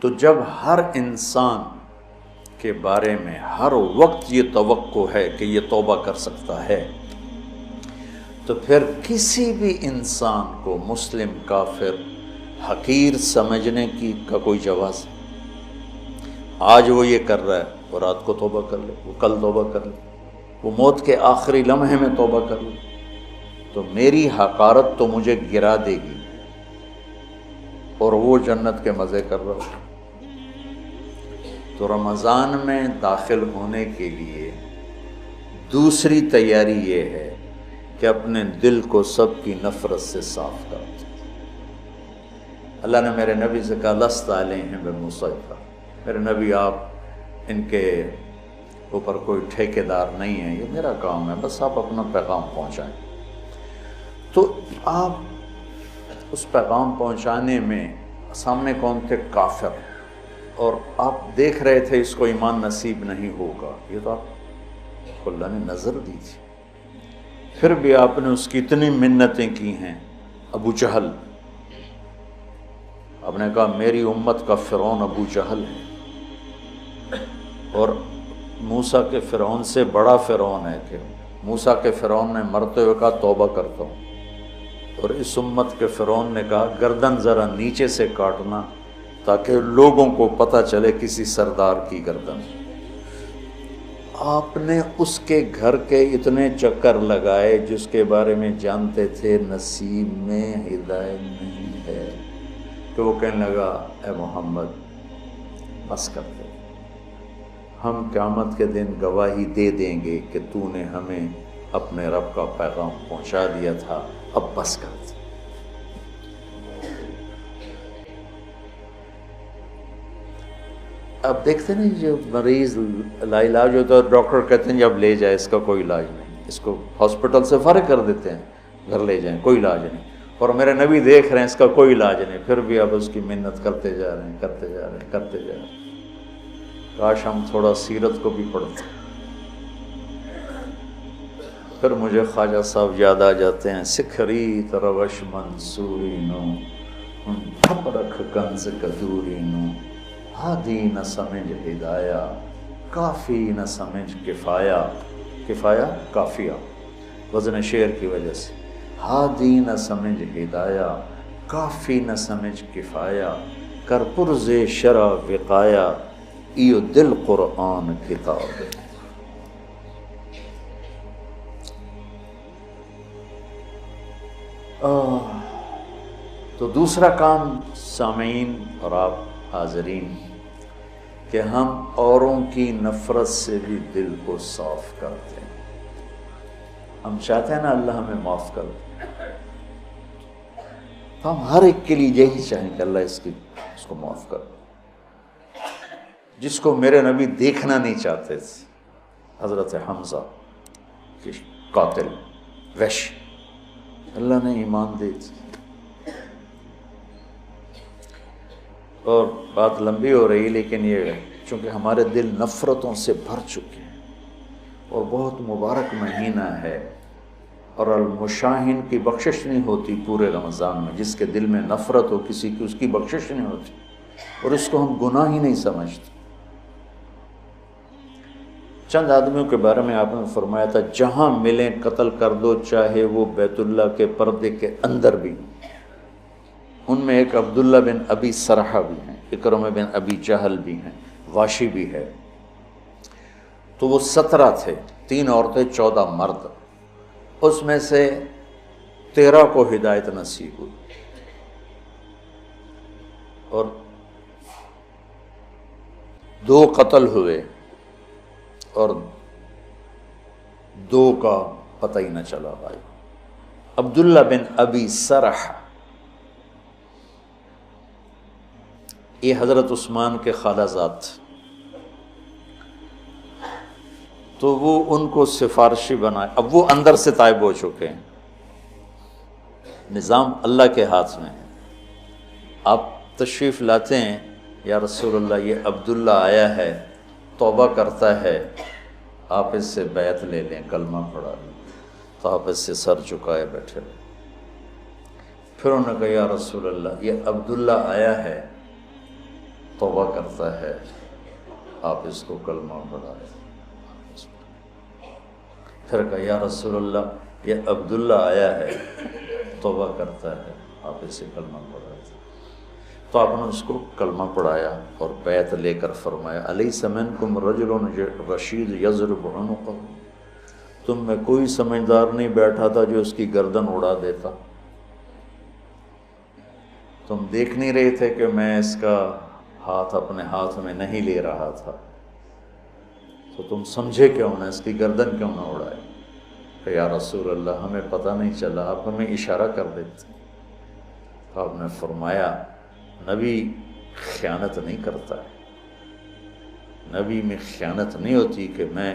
تو جب ہر انسان کے بارے میں ہر وقت یہ توقع ہے کہ یہ توبہ کر سکتا ہے، تو پھر کسی بھی انسان کو مسلم، کافر، حقیر سمجھنے کا کوئی جواز ہے؟ آج وہ یہ کر رہا ہے اور رات کو توبہ کر لے، وہ کل توبہ کر لے، وہ موت کے آخری لمحے میں توبہ کر لے، تو میری حقارت تو مجھے گرا دے گی اور وہ جنت کے مزے کر رہا ہو۔ تو رمضان میں داخل ہونے کے لیے دوسری تیاری یہ ہے کہ اپنے دل کو سب کی نفرت سے صاف کر دو۔ اللہ نے میرے نبی سے کہا لست علیہم بمسیطر، میرے نبی آپ ان کے اوپر کوئی ٹھیکیدار نہیں ہے، یہ میرا کام ہے، بس آپ اپنا پیغام پہنچائیں۔ تو آپ اس پیغام پہنچانے میں سامنے کون تھے؟ کافر، اور آپ دیکھ رہے تھے اس کو ایمان نصیب نہیں ہوگا، یہ تو آپ کو اللہ نے نظر دی تھی، پھر بھی آپ نے اس کی اتنی منتیں کی ہیں۔ ابو جہل، آپ نے کہا میری امت کا فرعون ابو جہل ہے، اور موسیٰ کے فرعون سے بڑا فرعون ہے کہ موسیٰ کے فرعون نے مرتے ہوئے کہا توبہ کرتا ہوں، اور اس امت کے فرعون نے کہا گردن ذرا نیچے سے کاٹنا تاکہ لوگوں کو پتہ چلے کسی سردار کی گردن۔ آپ نے اس کے گھر کے اتنے چکر لگائے جس کے بارے میں جانتے تھے نصیب میں ہدایت نہیں ہے، کہ وہ کہنے لگا اے محمد بس کر دے، ہم قیامت کے دن گواہی دے دیں گے کہ تو نے ہمیں اپنے رب کا پیغام پہنچا دیا تھا، اب بس کر دے۔ اب دیکھتے نہیں جو مریض لا علاج ہوتا ہے ڈاکٹر کہتے ہیں جب لے جائے اس کا کوئی علاج نہیں، اس کو ہاسپٹل سے فارغ کر دیتے ہیں، گھر لے جائیں کوئی علاج نہیں، اور میرے نبی دیکھ رہے ہیں اس کا کوئی علاج نہیں، پھر بھی اب اس کی منت کرتے جا رہے ہیں، کرتے جا رہے ہیں، کرتے جا رہے ہیں۔ کاش ہم تھوڑا سیرت کو بھی پڑھتے۔ پھر مجھے خواجہ صاحب یاد آ جاتے ہیں، سکھری تروش منصوری نو تھپ رکھ کنز کدوری نو، ہادی نہ سمجھ ہدایہ کافی نہ سمجھ کفایہ، کفایہ کافیہ وزن شعر کی وجہ سے، ہادی نہ سمجھ ہدایہ کافی نہ سمجھ کفایہ، کر پرز شرع وقایہ ایو دل قرآن کتاب۔ تو دوسرا کام سامعین اور آپ حاضرین کہ ہم اوروں کی نفرت سے بھی دل کو صاف کرتے ہیں۔ ہم چاہتے ہیں نا اللہ ہمیں معاف کر دے، تو ہم ہر ایک کے لیے یہی چاہیں کہ اللہ اس کو معاف کر دے۔ جس کو میرے نبی دیکھنا نہیں چاہتے تھے، حضرت حمزہ کے قاتل وحش، اللہ نے ایمان دے دی۔ اور بات لمبی ہو رہی لیکن یہ چونکہ ہمارے دل نفرتوں سے بھر چکے ہیں، اور بہت مبارک مہینہ ہے، اور المشاہین کی بخشش نہیں ہوتی پورے رمضان میں، جس کے دل میں نفرت ہو کسی کی اس کی بخشش نہیں ہوتی، اور اس کو ہم گناہ ہی نہیں سمجھتے۔ چند آدمیوں کے بارے میں آپ نے فرمایا تھا جہاں ملیں قتل کر دو، چاہے وہ بیت اللہ کے پردے کے اندر بھی۔ ان میں ایک عبداللہ بن ابی سرحہ بھی ہیں، اکرمہ بن ابی جہل بھی ہیں، واشی بھی ہے۔ تو وہ 17 تھے، 3 عورتیں 14 مرد، اس میں سے 13 کو ہدایت نصیب ہوئی، اور 2 قتل ہوئے اور 2 کا پتہ ہی نہ چلا بھائی۔ عبداللہ بن ابی سرح یہ حضرت عثمان کے خالہ زاد تھے، تو وہ ان کو سفارشی بنائے۔ اب وہ اندر سے تائب ہو چکے ہیں، نظام اللہ کے ہاتھ میں ہے۔ آپ تشریف لاتے ہیں یا رسول اللہ یہ عبداللہ آیا ہے، توبہ کرتا ہے، آپ اس سے بیعت لے لیں، کلمہ پڑھا لیں، تو آپ اس سے سر جھکائے بیٹھے۔ پھر انہوں نے کہا یا رسول اللہ یہ عبداللہ آیا ہے توبہ کرتا ہے، آپ اس کو کلمہ پڑھائیں۔ پھر کہا یا رسول اللہ یہ عبداللہ آیا ہے توبہ کرتا ہے، آپ اسے کلمہ پڑھائیں۔ تو آپ نے اس کو کلمہ پڑھایا اور بیعت لے کر فرمایا الیس منکم رجل رشید یضرب عنقہ، تم میں کوئی سمجھدار نہیں بیٹھا تھا جو اس کی گردن اڑا دیتا؟ تم دیکھ نہیں رہے تھے کہ میں اس کا ہاتھ اپنے ہاتھ میں نہیں لے رہا تھا، تو تم سمجھے کیوں نہ، اس کی گردن کیوں نہ اڑائے؟ کہ یا رسول اللہ ہمیں پتہ نہیں چلا، آپ ہمیں اشارہ کر دیتے۔ تو آپ نے فرمایا نبی خیانت نہیں کرتا ہے، نبی میں خیانت نہیں ہوتی کہ میں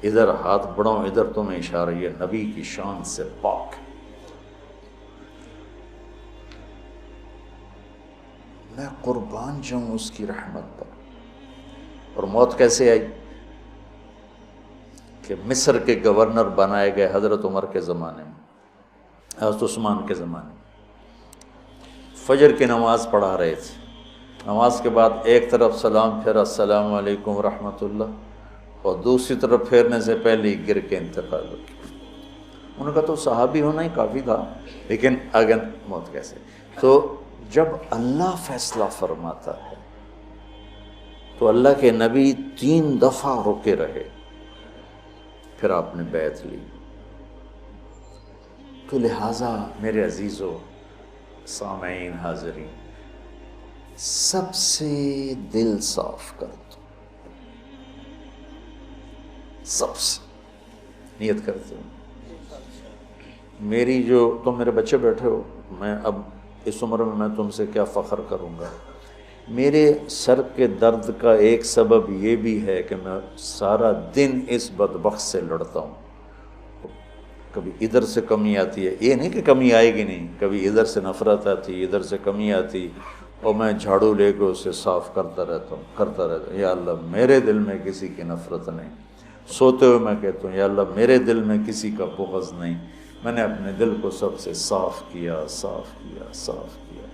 ادھر ہاتھ بڑھاؤں ادھر تمہیں اشارہ، یہ نبی کی شان سے پاک ہے۔ میں قربان جاؤں اس کی رحمت پر۔ اور موت کیسے آئی؟ کہ مصر کے گورنر بنائے گئے حضرت عمر کے زمانے میں، حضرت عثمان کے زمانے میں، فجر کی نماز پڑھا رہے تھے، نماز کے بعد ایک طرف سلام پھیرا السلام علیکم ورحمۃ اللہ، اور دوسری طرف پھیرنے سے پہلے ہی گر کے انتقال ہو گیا۔ انہوں نے کہا تو صحابی ہونا ہی کافی تھا، لیکن اگر موت کیسے؟ تو جب اللہ فیصلہ فرماتا ہے تو اللہ کے نبی 3 دفعہ رکے رہے، پھر آپ نے بیعت لی۔ تو لہٰذا میرے عزیزو، سامعین، حاضرین، سب سے دل صاف کر دو، سب سے نیت کرتے ہو۔ میری جو تم میرے بچے بیٹھے ہو، میں اب اس عمر میں تم سے کیا فخر کروں گا، میرے سر کے درد کا ایک سبب یہ بھی ہے کہ میں سارا دن اس بدبخت سے لڑتا ہوں۔ کبھی ادھر سے کمی آتی ہے، یہ نہیں کہ کمی آئے گی نہیں، کبھی ادھر سے نفرت آتی، ادھر سے کمی آتی، اور میں جھاڑو لے کے اسے صاف کرتا رہتا ہوں۔ یا اللہ میرے دل میں کسی کی نفرت نہیں۔ سوتے ہوئے میں کہتا ہوں یا اللہ میرے دل میں کسی کا بغض نہیں، میں نے اپنے دل کو سب سے صاف کیا، صاف کیا، صاف کیا۔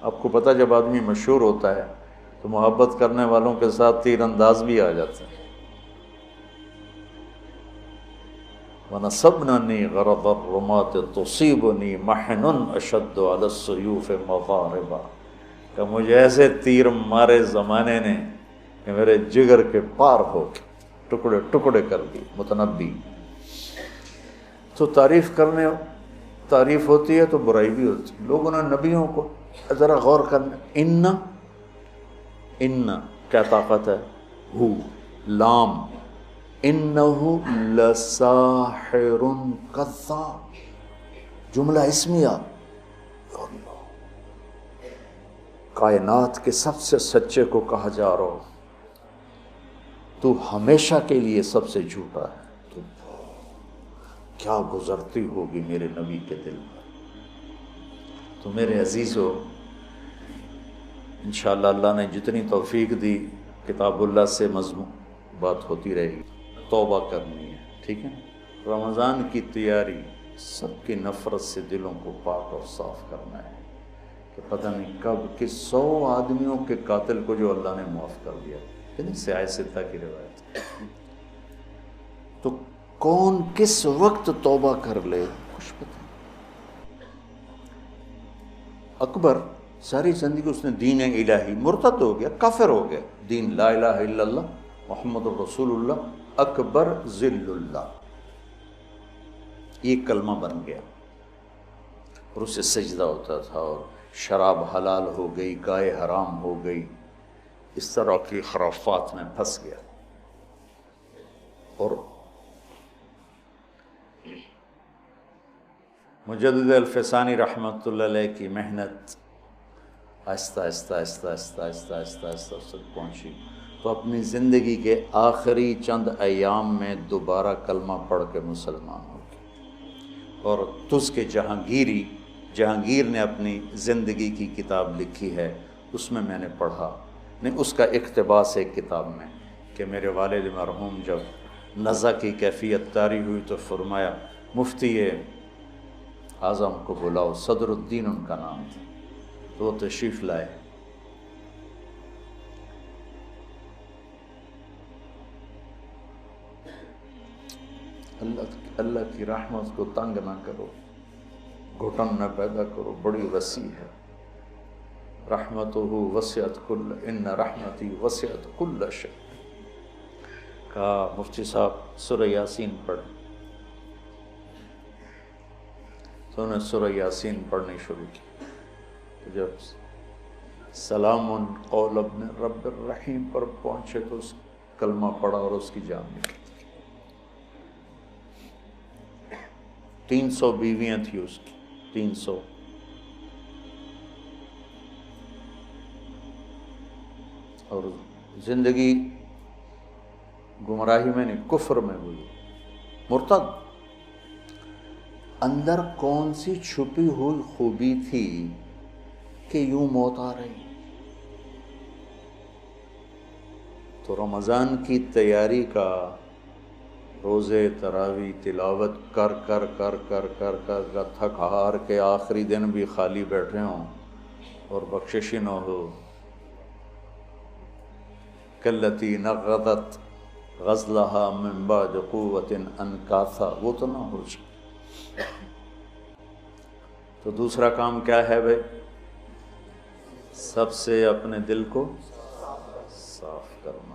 آپ کو پتہ جب آدمی مشہور ہوتا ہے تو محبت کرنے والوں کے ساتھ تیر انداز بھی آ جاتا ہے۔ وَنَصَبْنَنِي غَرَضَ الرُّمَاةِ تُصِيبُنِي مَحْنٌ أَشَدُّ عَلَى السُّيُوفِ مَضَارِبًا، کہ مجھے ایسے تیر مارے زمانے نے کہ میرے جگر کے پار ہو کے ٹکڑے ٹکڑے کر دی۔ متنبی تو تعریف ہوتی ہے تو برائی بھی ہوتی ہے۔ لوگوں نے نبیوں کو ذرا غور کرنا، ان کیا طاقت ہے، ہو لام، انہو لساحر کذاب، جملہ اسمیہ، کائنات کے سب سے سچے کو کہا جا رہا ہو تو ہمیشہ کے لیے سب سے جھوٹا ہے، تو کیا گزرتی ہوگی میرے نبی کے دل پر۔ تو میرے عزیزو، انشاءاللہ اللہ نے جتنی توفیق دی کتاب اللہ سے مضمون بات ہوتی رہے گی۔ توبہ کرنی ہے، ٹھیک ہے نا؟ رمضان کی تیاری، سب کی نفرت سے دلوں کو پاک اور صاف کرنا ہے کہ پتہ نہیں کب کس 100 آدمیوں کے قاتل کو جو اللہ نے معاف کر دیا، یعنی سیاہ ستہ کی روایت۔ تو کون کس وقت توبہ کر لے کچھ پتہ نہیں۔ اکبر ساری زندگی اس نے دین الہی، مرتد ہو گیا، کافر ہو گیا، دین لا الہ الا اللہ محمد الرسول اللہ اکبر ذل اللہ، یہ کلمہ بن گیا، اور اسے سجدہ ہوتا تھا، اور شراب حلال ہو گئی، گائے حرام ہو گئی، اس طرح کی خرافات میں پھنس گیا۔ اور مجدد الفسانی رحمۃ اللہ علیہ کی محنت آہستہ آہستہ آہستہ آہستہ آہستہ آہستہ آہستہ اس تک پہنچی، تو اپنی زندگی کے آخری چند ایام میں دوبارہ کلمہ پڑھ کے مسلمان ہو گئے۔ اور تز کے جہانگیر نے اپنی زندگی کی کتاب لکھی ہے، اس میں نے پڑھا، نہیں اس کا اقتباس ایک کتاب میں، کہ میرے والد مرحوم جب نزع کی کیفیت طاری ہوئی تو فرمایا مفتی اعظم کو بلاؤ، صدر الدین ان کا نام تھا، تو وہ تشریف لائے، اللہ کی رحمت کو تنگ نہ کرو، گھٹن نہ پیدا کرو، بڑی وسیع ہے۔ رحمتہ وسعت کل، ان رحمتی وسعت کل شیء۔ کہا مفتی صاحب سورہ یاسین پڑھیں، تو انہوں نے سورہ یاسین پڑھنی شروع کی۔ تو جب سلام قول ابن رب الرحیم پر پہنچے تو اس کلمہ پڑھا اور اس کی جان نکلی۔ 300 بیویاں تھیں اس کی، 300۔ اور زندگی گمراہی میں نہیں، کفر میں ہوئی، مرتد۔ اندر کون سی چھپی ہوئی خوبی تھی کہ یوں موت آ رہی؟ تو رمضان کی تیاری کا، روزے تراویح تلاوت کر کر کر کر کر کر کر تھک ہار کے آخری دن بھی خالی بیٹھے ہوں اور بخشش نہ ہو، کلتی نقضت غزلها من بعد قوت انکاثا، وہ تو نہ ہو جائے۔ تو دوسرا کام کیا ہے بھائی؟ سب سے اپنے دل کو صاف کرنا۔